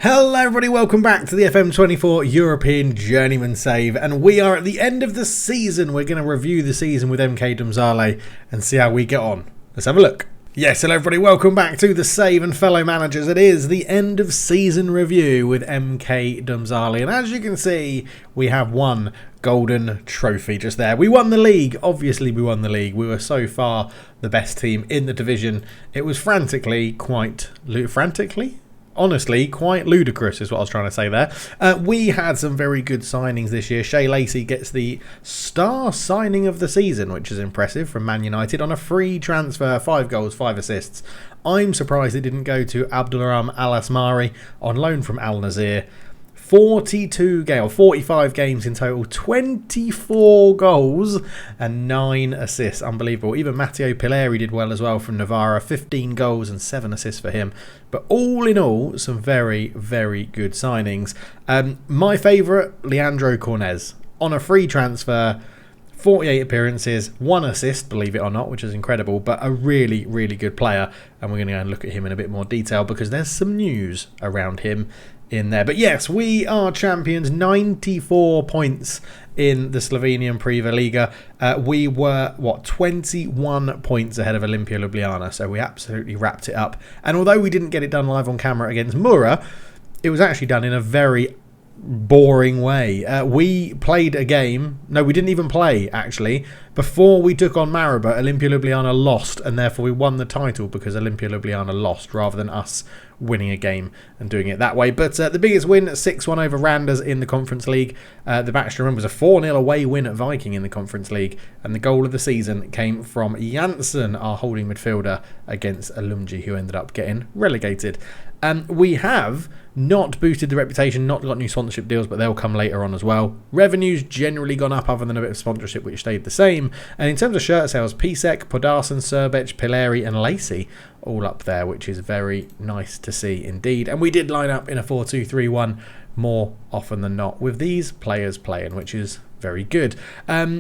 Hello everybody, welcome back to the FM24 European Journeyman Save, and we are at the end of the season. We're going to review the season with MK Domzale and see how we get on. Let's have a look. Yes, hello everybody, welcome back to the Save and fellow managers. It is the end of season review with MK Domzale, and as you can see, we have one golden trophy just there. We won the league. Obviously we won the league. We were so far the best team in the division. It was honestly, quite ludicrous is what I was trying to say there. We had some very good signings this year. Shea Lacey gets the star signing of the season, which is impressive, from Man United on a free transfer, 5 goals, 5 assists. I'm surprised it didn't go to Abdulrahman Al Asmari on loan from Al Nazir. 45 games in total, 24 goals and 9 assists. Unbelievable. Even Matteo Pilleri did well as well from Navarra, 15 goals and 7 assists for him. But all in all, some very, very good signings. My favourite, Leandro Cornez, on a free transfer, 48 appearances, 1 assist, believe it or not, which is incredible, but a really, really good player. And we're going to go and look at him in a bit more detail because there's some news around him in there. But yes, we are champions, 94 points in the Slovenian Prva Liga. We were 21 points ahead of Olimpia Ljubljana, so we absolutely wrapped it up. And although we didn't get it done live on camera against Mura, it was actually done in a very boring way. We played a game. No, we didn't even play, actually. Before we took on Maribor, Olimpia Ljubljana lost, and therefore we won the title because Olimpia Ljubljana lost rather than us winning a game and doing it that way. But the biggest win, 6-1 over Randers in the Conference League. The match to remember was a 4-0 away win at Viking in the Conference League, and the goal of the season came from Janssen, our holding midfielder, against Alumji, who ended up getting relegated. We have not boosted the reputation, not got new sponsorship deals, but they'll come later on as well. Revenue's generally gone up other than a bit of sponsorship, which stayed the same. And in terms of shirt sales, Pisek, Podarsen, Serbec, Pilleri and Lacey all up there, which is very nice to see indeed. And we did line up in a 4-2-3-1 more often than not with these players playing, which is very good.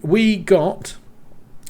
We got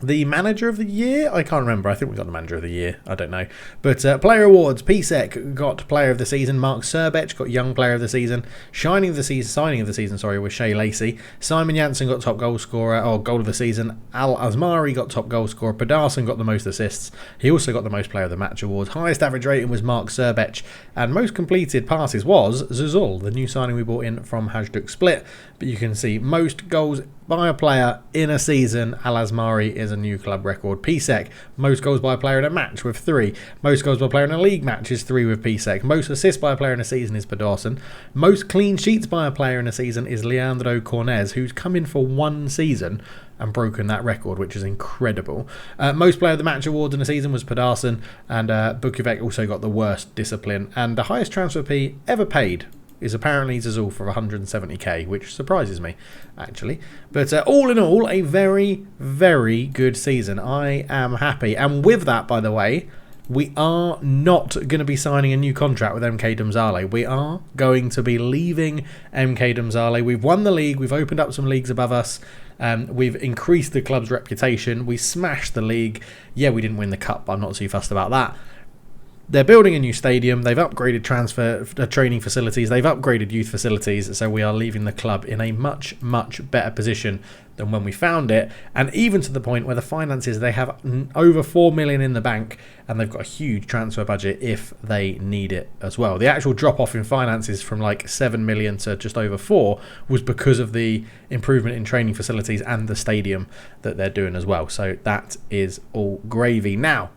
the manager of the year? I can't remember. I think we got the manager of the year. I don't know. But player awards. Pisek got player of the season. Mark Serbec got young player of the season. Signing of the season, with Shea Lacey. Simon Janssen got top goal scorer, or goal of the season. Al Asmari got top goal scorer. Podarsen got the most assists. He also got the most player of the match awards. Highest average rating was Mark Serbec. And most completed passes was Zuzul, the new signing we brought in from Hajduk Split. But you can see most goals by a player in a season. Al Asmari is a new club record. Pisek, most goals by a player in a match with 3. Most goals by a player in a league match is 3 with Pisek. Most assists by a player in a season is Podarsen. Most clean sheets by a player in a season is Leandro Cornez, who's come in for 1 season and broken that record, which is incredible. Most player of the match awards in a season was Podarsen, and Bukovic also got the worst discipline. And the highest transfer fee ever paid is apparently Zazul for 170k, which surprises me, actually. But all in all, a very, very good season. I am happy. And with that, by the way, we are not going to be signing a new contract with MK Domzale. We are going to be leaving MK Domzale. We've won the league. We've opened up some leagues above us. We've increased the club's reputation. We smashed the league. Yeah, we didn't win the cup. I'm not too fussed about that. They're building a new stadium. They've upgraded training facilities. They've upgraded youth facilities. So we are leaving the club in a much, much better position than when we found it. And even to the point where the finances, they have over 4 million in the bank, and they've got a huge transfer budget if they need it as well. The actual drop off in finances from like 7 million to just over 4 was because of the improvement in training facilities and the stadium that they're doing as well. So that is all gravy. Now,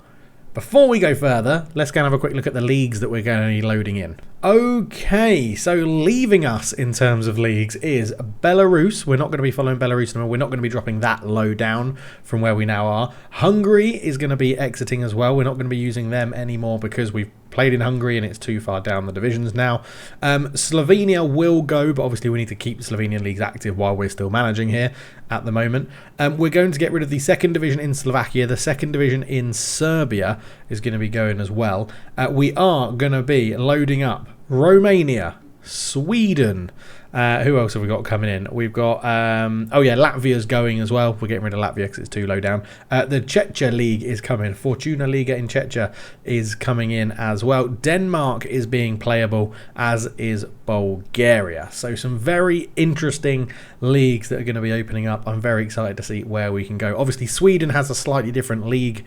before we go further, let's go and have a quick look at the leagues that we're going to be loading in. Okay, so leaving us in terms of leagues is Belarus. We're not going to be following Belarus anymore. We're not going to be dropping that low down from where we now are. Hungary is going to be exiting as well. We're not going to be using them anymore because we've played in Hungary and it's too far down the divisions now. Slovenia will go, but obviously we need to keep Slovenian leagues active while we're still managing here at the moment. We're going to get rid of the second division in Slovakia. The second division in Serbia is going to be going as well. We are going to be loading up Romania, Sweden. Who else have we got coming in? We've got, Latvia's going as well. We're getting rid of Latvia because it's too low down. The Czechia League is coming. Fortuna Liga in Czechia is coming in as well. Denmark is being playable, as is Bulgaria. So some very interesting leagues that are going to be opening up. I'm very excited to see where we can go. Obviously, Sweden has a slightly different league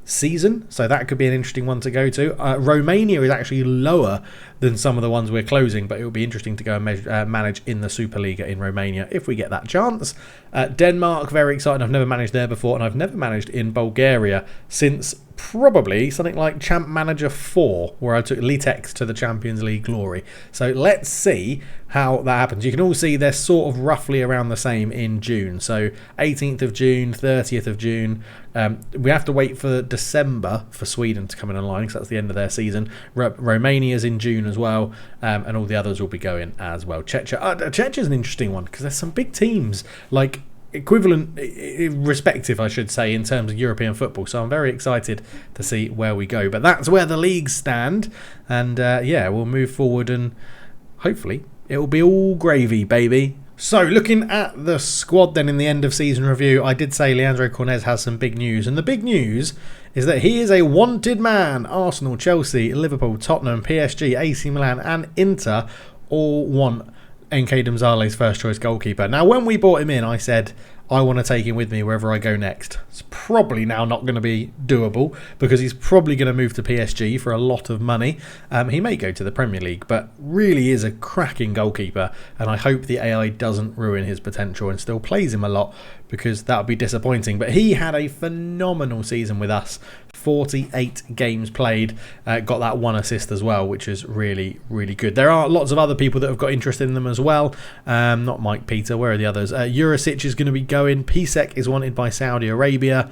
season, so that could be an interesting one to go to. Romania is actually lower than some of the ones we're closing, but it will be interesting to go and manage in the Superliga in Romania if we get that chance. Denmark, very excited. I've never managed there before, and I've never managed in Bulgaria since probably something like Champ Manager 4, where I took Litex to the Champions League glory. So let's see how that happens. You can all see they're sort of roughly around the same in June. So 18th of June, 30th of June. We have to wait for December for Sweden to come in online, because that's the end of their season. Romania's in June as well, and all the others will be going as well. Czechia's an interesting one, because there's some big teams, like equivalent, respective, I should say, in terms of European football. So I'm very excited to see where we go. But that's where the leagues stand, and we'll move forward, and hopefully it will be all gravy, baby. So, looking at the squad then in the end of season review, I did say Leandro Cornez has some big news. And the big news is that he is a wanted man. Arsenal, Chelsea, Liverpool, Tottenham, PSG, AC Milan and Inter all want NK Domzale's first choice goalkeeper. Now, when we bought him in, I said I want to take him with me wherever I go next. It's probably now not going to be doable, because he's probably going to move to PSG for a lot of money. He may go to the Premier League, but really is a cracking goalkeeper, and I hope the AI doesn't ruin his potential and still plays him a lot, because that would be disappointing. But he had a phenomenal season with us. 48 games played, got that 1 assist as well, which is really, really good. There are lots of other people that have got interest in them as well. Not Mike Peter, where are the others? Jurisic is going to be going. Pisek is wanted by Saudi Arabia.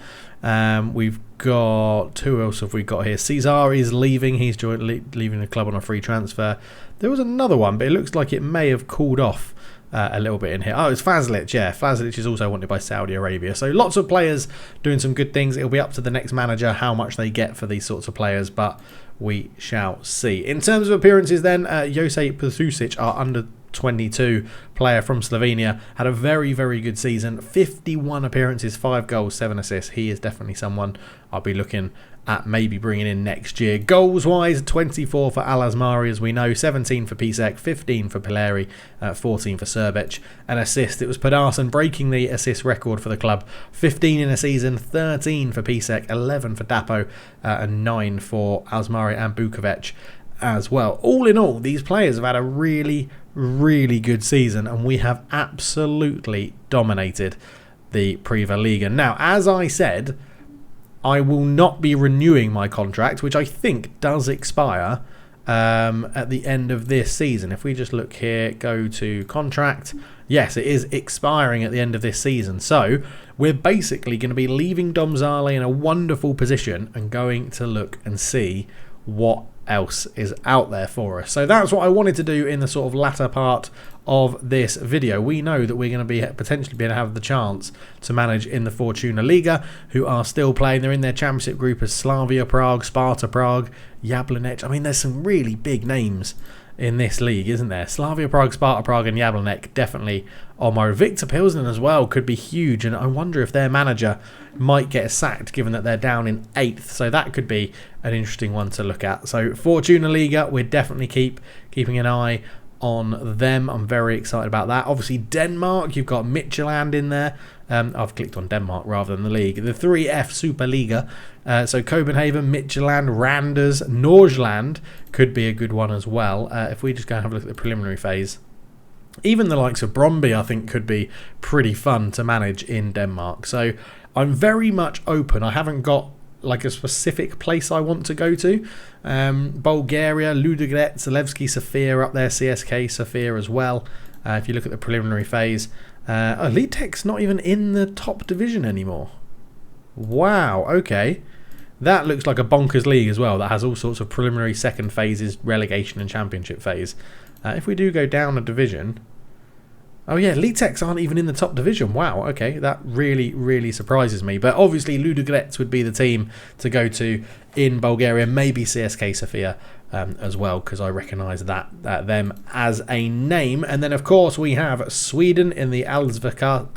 We've got, who else have we got here? Cesar is leaving. He's leaving the club on a free transfer. There was another one, but it looks like it may have cooled off a little bit in here. Oh, it's Fazlic. Yeah, Fazlic is also wanted by Saudi Arabia. So lots of players doing some good things. It'll be up to the next manager how much they get for these sorts of players, but we shall see. In terms of appearances then, Jose Pesusic, our under 22 player from Slovenia, had a very, very good season. 51 appearances, 5 goals, 7 assists. He is definitely someone I'll be looking at maybe bringing in next year. Goals wise, 24 for Al Asmari, as we know, 17 for Pisek, 15 for Pileri, 14 for Serbic. An assist, it was Pedersen breaking the assist record for the club. 15 in a season, 13 for Pisek, 11 for Dapo, and 9 for Asmari and Bukovic as well. All in all, these players have had a really, really good season, and we have absolutely dominated the Priva Liga. Now, as I said, I will not be renewing my contract, which I think does expire at the end of this season. If we just look here, go to contract, yes, it is expiring at the end of this season. So we're basically going to be leaving Domzale in a wonderful position and going to look and see what else is out there for us. So that's what I wanted to do in the sort of latter part of this video. We know that we're going to be potentially going to have the chance to manage in the Fortuna Liga, who are still playing. They're in their championship group as Slavia Prague, Sparta Prague, Jablonec. I mean, there's some really big names in this league, isn't there? Slavia Prague, Sparta Prague and Jablonec definitely on my. Victor Pilsen as well could be huge, and I wonder if their manager might get sacked given that they're down in 8th, so that could be an interesting one to look at. So Fortuna Liga, we're definitely keeping an eye on them. I'm very excited about that. Obviously Denmark, you've got Midtjylland in there. I've clicked on Denmark rather than the league. The 3F Superliga. So Copenhagen, Midtjylland, Randers, Norgeland could be a good one as well. If we just go and have a look at the preliminary phase. Even the likes of Brøndby, I think, could be pretty fun to manage in Denmark. So I'm very much open. I haven't got like a specific place I want to go to. Bulgaria, Ludogorets, Zalewski, Sofia up there, CSK, Sofia as well. If you look at the preliminary phase, Litek's not even in the top division anymore. Wow, okay. That looks like a bonkers league as well. That has all sorts of preliminary second phases, relegation and championship phase. If we do go down a division... Oh yeah, Litek's aren't even in the top division. Wow, okay, that really, really surprises me. But obviously Ludogorets would be the team to go to in Bulgaria. Maybe CSK Sofia as well, because I recognise that them as a name. And then of course we have Sweden in the Allsvenskan.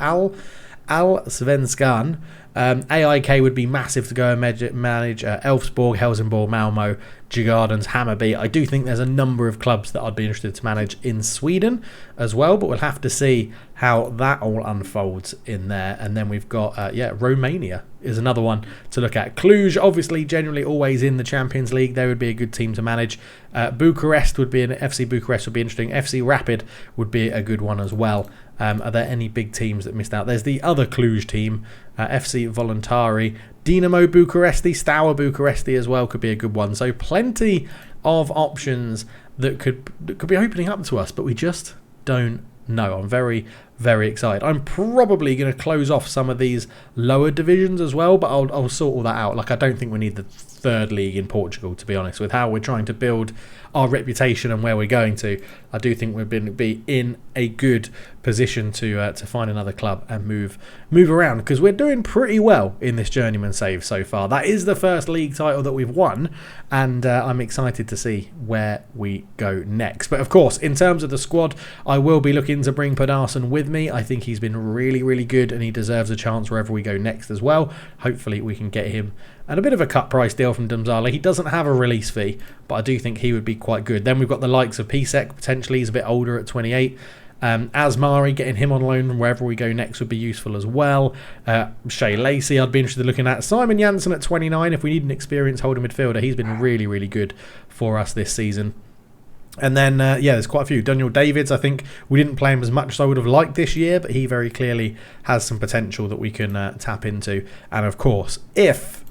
AIK would be massive to go and manage Elfsborg, Helsingborg, Malmo, Djurgårdens, Hammarby. I do think there's a number of clubs that I'd be interested to manage in Sweden as well, but we'll have to see how that all unfolds in there. And then we've got Romania is another one to look at. Cluj, obviously, generally always in the Champions League. They would be a good team to manage. Bucharest would be FC Bucharest would be interesting. FC Rapid would be a good one as well. Are there any big teams that missed out? There's the other Cluj team, FC Voluntari, Dinamo Bucuresti, Steaua Bucuresti as well could be a good one. So plenty of options that could be opening up to us, but we just don't know. I'm very, very excited. I'm probably going to close off some of these lower divisions as well, but I'll sort all that out. Like, I don't think we need the third league in Portugal, to be honest, with how we're trying to build our reputation and where we're going to. I do think we're going to be in a good position to find another club and move around, because we're doing pretty well in this Journeyman Save so far. That is the first league title that we've won, and I'm excited to see where we go next. But of course, in terms of the squad, I will be looking to bring Pedersen with me. I think he's been really, really good, and he deserves a chance wherever we go next as well. Hopefully we can get him and a bit of a cut price deal from Domzale. He doesn't have a release fee, but I do think he would be quite good. Then we've got the likes of Pisek, potentially. He's a bit older at 28. Asmari, getting him on loan wherever we go next would be useful as well. Shea Lacey, I'd be interested in looking at. Simon Janssen at 29, if we need an experienced holding midfielder. He's been really, really good for us this season. And then, there's quite a few. Daniel Davids, I think we didn't play him as much as I would have liked this year, but he very clearly has some potential that we can tap into. And of course, if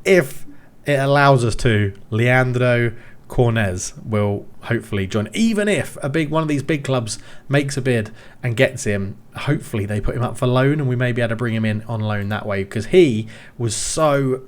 it allows us to, Leandro Cornez will hopefully join. Even if one of these big clubs makes a bid and gets him, hopefully they put him up for loan and we may be able to bring him in on loan that way, because he was so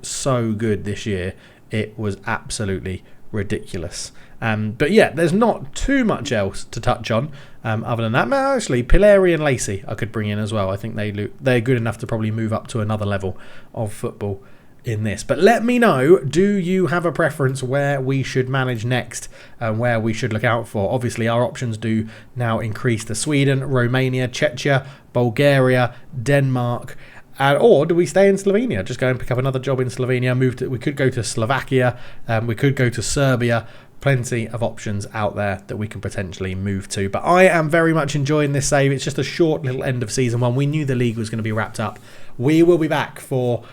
good this year. It was absolutely ridiculous. But yeah, there's not too much else to touch on other than that. Actually, Pileri and Lacey I could bring in as well. I think they're good enough to probably move up to another level of football in this. But let me know, do you have a preference where we should manage next and where we should look out for? Obviously our options do now increase to Sweden, Romania, Czechia, Bulgaria, Denmark, or do we stay in Slovenia? Just go and pick up another job in Slovenia. We could go to Slovakia, we could go to Serbia. Plenty of options out there that we can potentially move to. But I am very much enjoying this save. It's just a short little end of season one. We knew the league was going to be wrapped up. We will be back for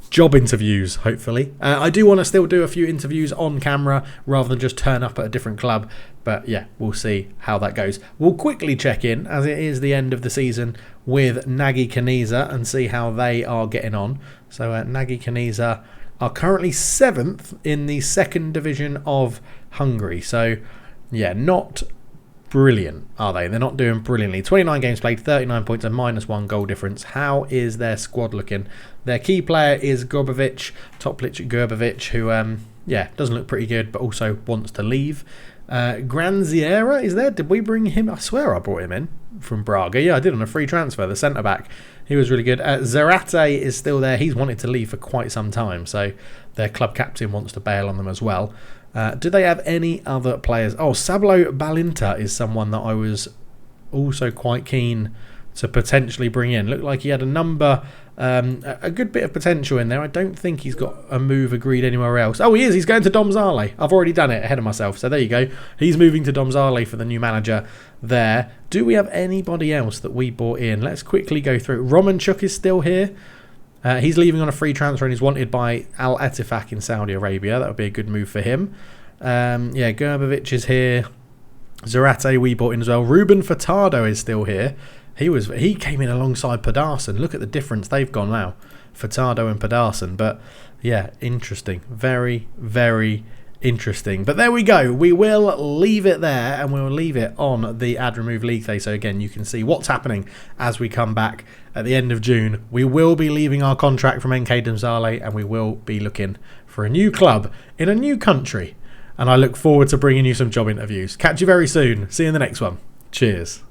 job interviews, hopefully. I do want to still do a few interviews on camera rather than just turn up at a different club. But yeah, we'll see how that goes. We'll quickly check in, as it is the end of the season, with Nagy Kanisa and see how they are getting on. So Nagy Kanisa are currently 7th in the 2nd division of Hungary. So yeah, not brilliant, are they? They're not doing brilliantly. 29 games played, 39 points and -1 goal difference. How is their squad looking? Their key player is Gorbovic, Toplic Gorbovic, who doesn't look pretty good, but also wants to leave. Granziera is there. Did we bring him? I swear I brought him in from Braga. Yeah, I did, on a free transfer, the centre-back. He was really good. Zarate is still there. He's wanted to leave for quite some time, so their club captain wants to bail on them as well. Do they have any other players? Oh, Sablo Balinta is someone that I was also quite keen to potentially bring in. Looked like he had a good bit of potential in there. I don't think he's got a move agreed anywhere else. Oh, he is. He's going to Domzale. I've already done it ahead of myself. So there you go. He's moving to Domzale for the new manager there. Do we have anybody else that we bought in? Let's quickly go through. Romanchuk is still here. He's leaving on a free transfer and he's wanted by Al Ettifaq in Saudi Arabia. That would be a good move for him. Gerbovic is here. Zarate we bought in as well. Ruben Furtado is still here. He came in alongside Pedersen. Look at the difference they've gone now, Furtado and Pedersen. But yeah, interesting. Very, very interesting. But there we go. We will leave it there, and we'll leave it on the Ad Remove League Day. So again, you can see what's happening as we come back at the end of June. We will be leaving our contract from NK Domzale, and we will be looking for a new club in a new country. And I look forward to bringing you some job interviews. Catch you very soon. See you in the next one. Cheers.